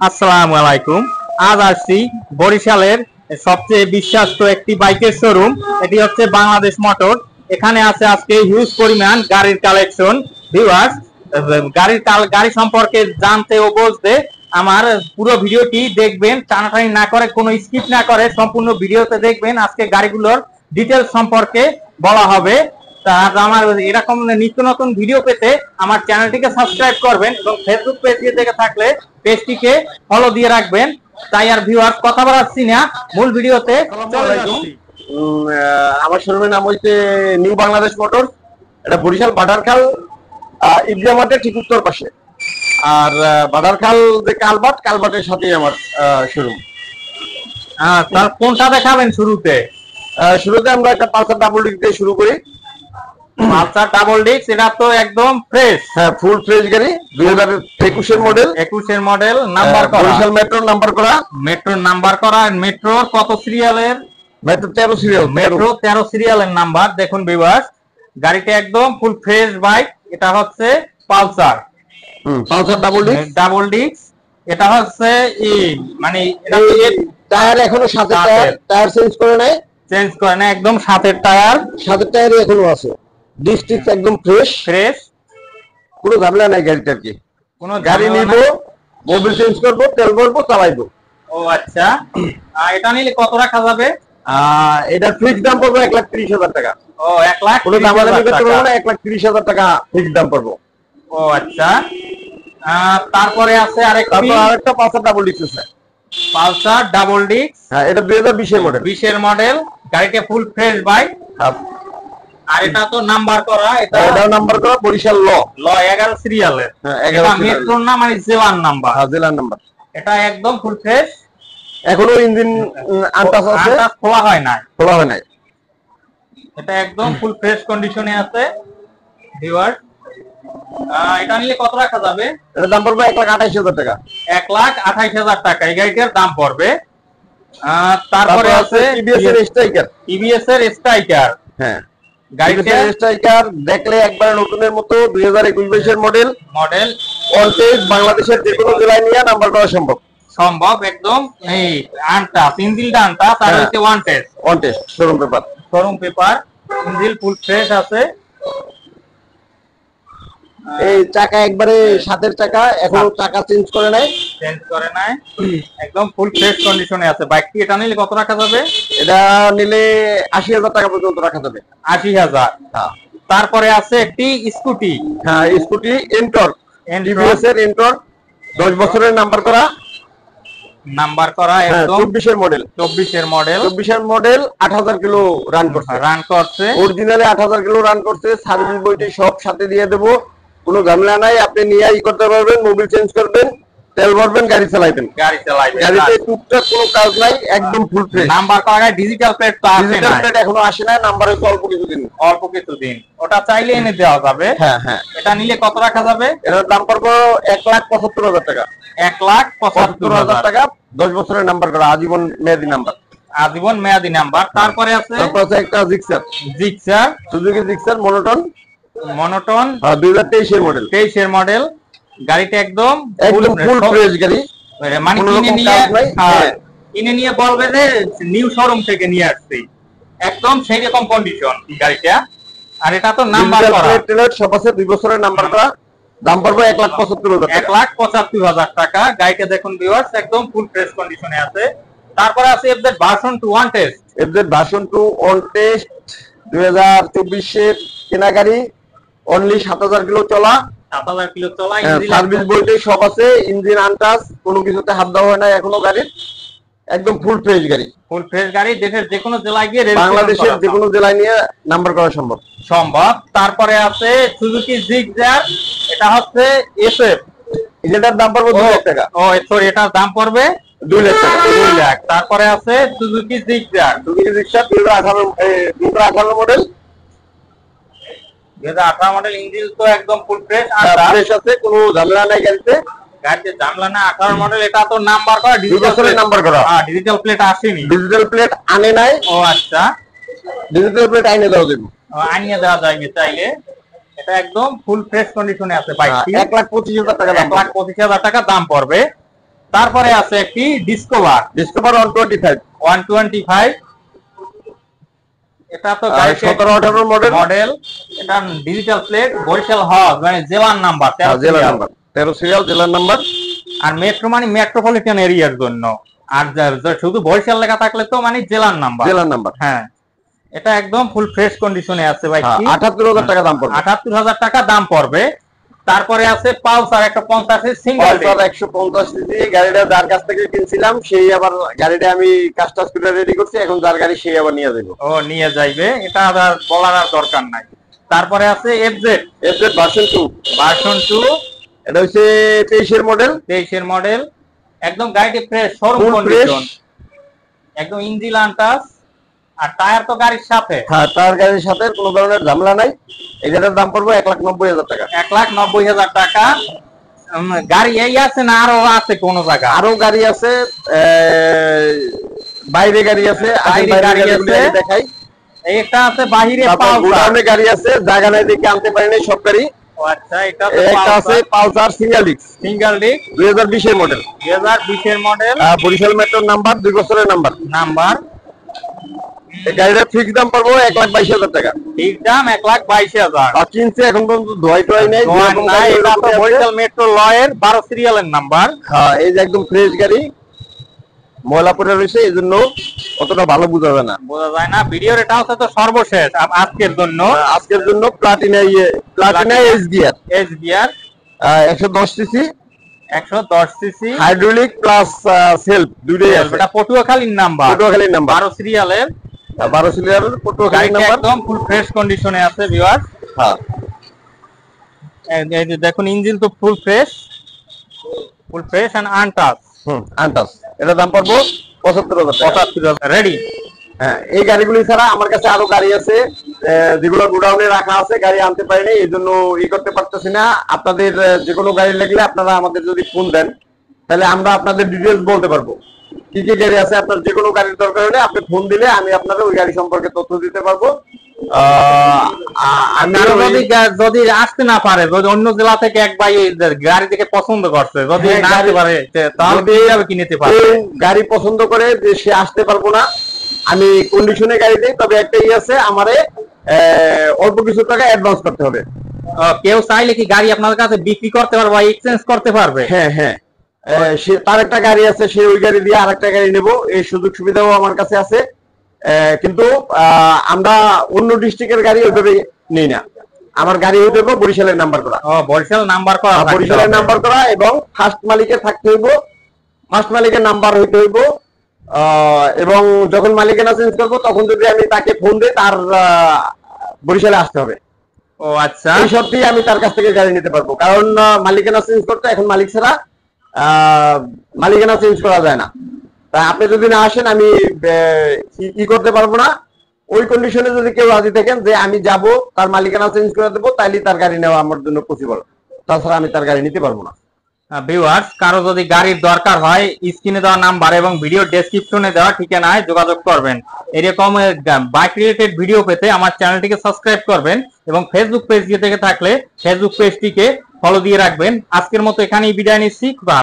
আসসালামু আলাইকুম। আজ আসছি বরিশালের সবচেয়ে বিশ্বস্ত একটি বাইকের শোরুম, এটি হচ্ছে বাংলাদেশ মোটর। এখানে আছে আজকে হিউজ পরিমাণ গাড়ির কালেকশন। ভিউয়ার্স, গাড়ি সম্পর্কে জানতে ও বুঝতে আমার পুরো ভিডিওটি দেখবেন, টানাটানি না করে, কোনো স্কিপ না করে সম্পূর্ণ ভিডিওতে দেখবেন। আজকে গাড়িগুলোর ডিটেলস সম্পর্কে বলা হবে। আমার এরকম নিত্য নতুন ভিডিও পেতে আমার চ্যানেলটিকে সাবস্ক্রাইব করবেন এবং ফেসবুক পেজ দিয়ে দেখে থাকলে পেজটিকে ফলো দিয়ে রাখবেন। তাই আর ভিউয়ার্স কথা বাড়াচ্ছি না, মূল ভিডিওতে চলে যাচ্ছি। আমার শোরুমের নাম হচ্ছে নিউ বাংলাদেশ মোটর। এটা বরিশাল বাটারখাল ঈদগাহ মাঠের ঠিক উত্তর পাশে। আর বাটারখাল যে কালবাটের সাথেই আমার শোরুম। তার কোনটা দেখাবেন শুরুতে? শুরুতে আমরা একটা পালসার ডাবল ডিস্ক দিয়ে শুরু করি। পালসার ডাবল ডিস্ক, এটা তো একদম ফ্রেশ। হ্যাঁ, ফুল ফ্রেশ গাড়ি, 2021 মডেল। 21 মডেল, নাম্বার করা, বরিশাল মেট্রো নাম্বার করা। মেট্রোর নাম্বার করা। মেট্রোর কত সিরিয়ালের? Metro 13 serial. মেট্রো 13 সিরিয়ালের নাম্বার। দেখুন ভিউয়ার্স, গাড়িটা একদম ফুল ফ্রেশ বাইক। এটা হচ্ছে Pulsar Pulsar double disc. Double disc. এটা হচ্ছে মানে টায়ার এখনো সাথে, টায়ার চেঞ্জ করে নাই। চেঞ্জ করে না, একদম সাথের টায়ার। সাথের টায়ারই এখনো আছে। ডিস্ট্রিক্ট একদম ফ্রেশ। কোনো ঝামেলা নাই গাড়িটার। কি কোনো গাড়ি নিব, মোবিল চেঞ্জ করব, তেল ভরবো, চালাইবো। ও আচ্ছা, এটা নিলে কত রাখা যাবে? এটা ফিক্স দাম পড়বে 1,30,000 টাকা। ও 1,30,000 কোনো দামাদামি করতে পারবো না, 1,30,000 টাকা ফিক্স দাম পড়বো। ও আচ্ছা, তারপরে আছে আরেকটা পালসার ডাবল ডিস্ক আছে। Pulsar double disc. হ্যাঁ, এটা 2020 মডেল। 20 মডেল। গাড়িটা ফুল ফ্রেশ বাইক। আর এটা তো নাম্বার করা। এটাও নাম্বার করা, বরিশাল ল 11 সিরিয়ালের। এটা মেট্রোর না, মানে জেলার নাম্বার। হ্যাঁ, জেলার নাম্বার। এটা একদম ফুল ফ্রেশ। এখনো ইঞ্জিন আনটাচ আছে, খোলা হয় না। এটা একদম ফুল ফ্রেশ কন্ডিশনে আছে ভিউয়ার। এটা নিলে কত রাখা যাবে? এটার দাম পড়বে 1,28,000 টাকা। 1,28,000 টাকা এই গাড়িটার দাম পড়বে। তারপরে আছে টিভিএস এর স্ট্রাইকার। টিভিএস এর স্ট্রাইকার। হ্যাঁ, গাড়িটার স্ট্রাইকার দেখলে একবার নতুনের মতো। 2021 মডেল। অনটেস্ট, বাংলাদেশের যে কোনো জেলায় নিয়ে নাম্বার করা সম্ভব। একদম এই আনটাচ, ইঞ্জিনটা আনটাচ। আর হচ্ছে one test showroom paper. Engine full fresh আছে। এই চাকা একবারে সাতের চাকা, এখনো চাকা চেঞ্জ করে নাই। একদম ফুল ফ্রেশ কন্ডিশনে আছে বাইকটি। এটা নিলে কত রাখা যাবে? এটা নিলে 80,000 টাকা পর্যন্ত রাখা যাবে। 80,000। তারপরে আছে একটি স্কুটি। হ্যাঁ, স্কুটি এন্টর, টিভিএস এর এন্টর, 10 বছরের নাম্বার করা। একদম 24 মডেল। 24 মডেল 8,000 কিলো রান করছে। অরিজিনালি 8,000 কিলো রান করছে। সার্ভিস বইটি সব সাথে দিয়ে দেবো, কোনো ঝামেলা নাই। আপনি নিয়ে করতে পারবেন, মোবিল চেঞ্জ করবেন, তেল ভরবেন, গাড়ি চালাইবেন। গাড়িতে টুকটাক কোনো কাজ নাই, একদম ফুল ফ্রেশ। নাম্বার করা। ডিজিটাল প্লেট তো আসে না। ডিজিটাল প্লেট এখনো আসে না, নাম্বার হয়তো অল্প কিছুদিন। ওটা চাইলে এনে দেওয়া যাবে। হ্যাঁ। এটা নিলে কত রাখা যাবে? এটার দাম পড়বে 1,75,000 টাকা। 1,75,000 টাকা। 10 বছরের নাম্বার করা, আজীবন মেয়াদি নাম্বার। তারপরে আছে একটা Gixxer, Suzuki Gixxer monotone. 2023 model. গাড়িটা একদম ফুল ফ্রেশ গাড়ি। মানে কিনে নিয়ে বলবে যে নিউ শোরুম থেকে নিয়ে আসছি, একদম সেই রকম কন্ডিশন গাড়িটা। আর এটা তো নাম্বার করা, সব আছে, 2 বছরের নাম্বার করা। দাম পড়বে 1,75,000 টাকা। 1,75,000 টাকা। গাড়িটা দেখুন ভিউয়ার্স, একদম ফুল ফ্রেশ কন্ডিশনে আছে। তারপরে আছে এফজেড ভার্সন 2 ওয়ান টেস্ট। 2024 এর কেনা গাড়ি, অনলি 7,000 কিলো চলা। সার্ভিস বইতে সব আছে, ইঞ্জিন আনটাচ, কোনো কিছুতে হাত দেওয়া হয় না এখনো গাড়ির। একদম ফুল ফ্রেশ গাড়ি। দেশের যে কোনো জেলায় গিয়ে, বাংলাদেশের যে কোনো জেলায় নিয়ে নাম্বার করা সম্ভব। তারপরে আছে সুজুকি জিক্সার। এটা হচ্ছে এসএফ। এটার দাম পড়বে 2 লাখ টাকা। এটার দাম পড়বে 2 লাখ টাকা। 2 লাখ। তারপরে আছে Suzuki Gixxer. 2018 model. 2018 model. Engine তো একদম ফুল ফ্রেশ আছে, কোনো ঝামেলা নাই গাড়িতে। জানলা না, 18 মডেল। এটা তো নাম্বার করা, ডিজিটাল প্লেট আসেনি। ডিজিটাল প্লেট আনে নাই। ও আচ্ছা, ডিজিটাল প্লেট আইনে দেওয়া যাবে। আনিয়ে দেওয়া যাবে চাইলে। এটা একদম ফুল ফ্রেশ কন্ডিশনে আছে বাইকটি। 1,25,000 টাকা। 1,25,000 টাকা দাম পড়বে। তারপরে আছে একটি ডিসকভার 125 এটা তো গাড়ি 17-18 মডেল। এটা ডিজিটাল প্লেট, বরিশাল হজ মানে জেলার নাম্বার, 13 সিরিয়াল জেলার নাম্বার। আর মেট্রো মানে মেট্রোপলিটন এরিয়ার জন্য, আর শুধু বরিশাল লেখা থাকলে তো মানে জেলার নাম্বার। হ্যাঁ, এটা একদম ফুল ফ্রেশ কন্ডিশনে আছে ভাই। 78,000 টাকা দাম পড়বে। 78,000 টাকা দাম পড়বে। তারপরে আছে পালসার 150 সিঙ্গেল, 150 সিসি গাড়িটা যার কাছ থেকে কিনছিলাম সেই আবার গাড়িটা আমি কাস্টমাইজ করে রেডি করছি, এখন যার গাড়ি সেই আবার নিয়ে যাবে। ও নিয়ে যাইবে, এটা আর বলার আর দরকার নাই। তারপরে আছে এফজেড ভার্সন 2। এটা হচ্ছে 23 এর মডেল। একদম গাড়িটি ফ্রেশ, শোরুম কন্ডিশন, একদম ইঞ্জিন আনটাচ। আর টায়ার তো গাড়ির সাথে, হ্যাঁ টায়ার গাড়ির সাথে, কোনো ধরনের ঝামেলা নাই। এটার দাম পড়বে 1,90,000 টাকা। 1,90,000 টাকা। গাড়ি এই আছে না আরো আছে কোন জায়গা? আরো গাড়ি আছে, বাইরে গাড়ি আছে, দেখাই। এইটা আছে বাইরে, গোডাউনে গাড়ি আছে, জায়গা নাই দেখে আনতে পারিনি সব গাড়ি। আচ্ছা, এটা আছে পালসার সিঙ্গেল ডিস্ক 2020 এর মডেল। 2020 এর মডেল, বরিশাল মেট্রোর নাম্বার, 2 বছরের নাম্বার। এই গাড়িটা ফিক্স দাম পড়বে 1,22,000 টাকা। ফিক্স দাম 1,22,000। আর কিনছে এখন পর্যন্ত ধোয়াই নাই। এটা তো বরিশাল মেট্রো লয়ের 12 সিরিয়ালের নাম্বার। হ্যাঁ, এই যে একদম ফ্রেশ গাড়ি, ময়লা পড়ে রয়েছে, এই জন্য অতটা ভালো বোঝা যায় না। ভিডিওর এটা হচ্ছে তো সর্বশেষ আজকের জন্য Platina S gear 110 CC, 110 CC hydraulic plus self দুটোই আছে। এটা পটুয়াখালীর নাম্বার, 12 সিরিয়ালের পটুয়াখালীর নাম্বার, একদম ফুল ফ্রেশ কন্ডিশনে আছে ভিউয়ার্স। হ্যাঁ, এই যে দেখুন, ইঞ্জিন তো full fresh and untouch. Untouch. এটা দাম পড়বে 75,000 টাকা। রেডি। হ্যাঁ, এই গাড়িগুলি ছাড়া আমার কাছে আরো গাড়ি আছে যেগুলো গোডাউনে রাখা আছে, গাড়ি আনতে পারিনি, এই জন্য করতে পারতেছি না। আপনাদের যে কোনো গাড়ি লাগলে আপনারা আমাদের যদি ফোন দেন তাহলে আমরা আপনাদের ডিটেলস বলতে পারবো, কি কি গাড়ি আছে। আপনার যে কোনো গাড়ির দরকার হলে আপনি ফোন দিলে আমি আপনাদের ওই গাড়ি সম্পর্কে তথ্য দিতে পারবো। যদি আসতে না পারে, যদি অন্য জেলা থেকে এক ভাই গাড়ি থেকে পছন্দ করছে, যদি না আসতে পারে তাহলে কি নিতে পারে? গাড়ি পছন্দ করে যে সে আসতে পারবো না, আমি কন্ডিশনে গাড়ি দিই, তবে একটাই আছে, আমারে অল্প কিছু টাকা অ্যাডভান্স করতে হবে। কেউ চাইলে কি গাড়ি আপনার কাছে বিক্রি করতে পারবে বা এক্সচেঞ্জ করতে পারবে? হ্যাঁ, সে তার একটা গাড়ি আছে, সে ওই গাড়ি দিয়ে আরেকটা গাড়ি নেব, এই সুযোগ সুবিধাও আমার কাছে আছে। কিন্তু আমরা অন্য ডিস্ট্রিক্টের গাড়ি ওইভাবে নেই না। আমার গাড়ি হইতে হবে বরিশালের নাম্বার করা। বরিশালের নাম্বার করা এবং ফার্স্ট মালিকের থাকতে হইব, ফার্স্ট মালিকের নাম্বার হইতে হইব। এবং যখন মালিকানা চেঞ্জ করবো তখন যদি আমি তাকে ফোন দিই, তার বরিশালে আসতে হবে। ও আচ্ছা, এই সত্যি আমি তার কাছ থেকে গাড়ি নিতে পারবো, কারণ মালিকানা চেঞ্জ করতে এখন মালিক ছাড়া মালিকানা চেঞ্জ করা যায় না। তাই আপনি যদি না আসেন আমি কি করতে পারবো না। ওই কন্ডিশনে যদি কেউ রাজি থাকেন যে আমি যাব, তার মালিকানা চেঞ্জ করে দেবো, তাইলে তার গাড়ি নেওয়া আমার জন্য পসিবল, তাছাড়া আমি তার গাড়ি নিতে পারবো না। ভিউয়ার্স, কারো যদি গাড়ির দরকার হয়, স্ক্রিনে দেওয়া নাম্বার এবং ভিডিও ডেসক্রিপশনে দেওয়া ঠিকানায় যোগাযোগ করবেন। এরকম বাইক রিলেটেড ভিডিও পেতে আমার চ্যানেলটিকে সাবস্ক্রাইব করবেন এবং ফেসবুক পেজ দিয়ে থেকে থাকলে ফেসবুক পেজটিকে ফলো দিয়ে রাখবেন। আজকের মতো এখানেই বিদায় নিচ্ছি।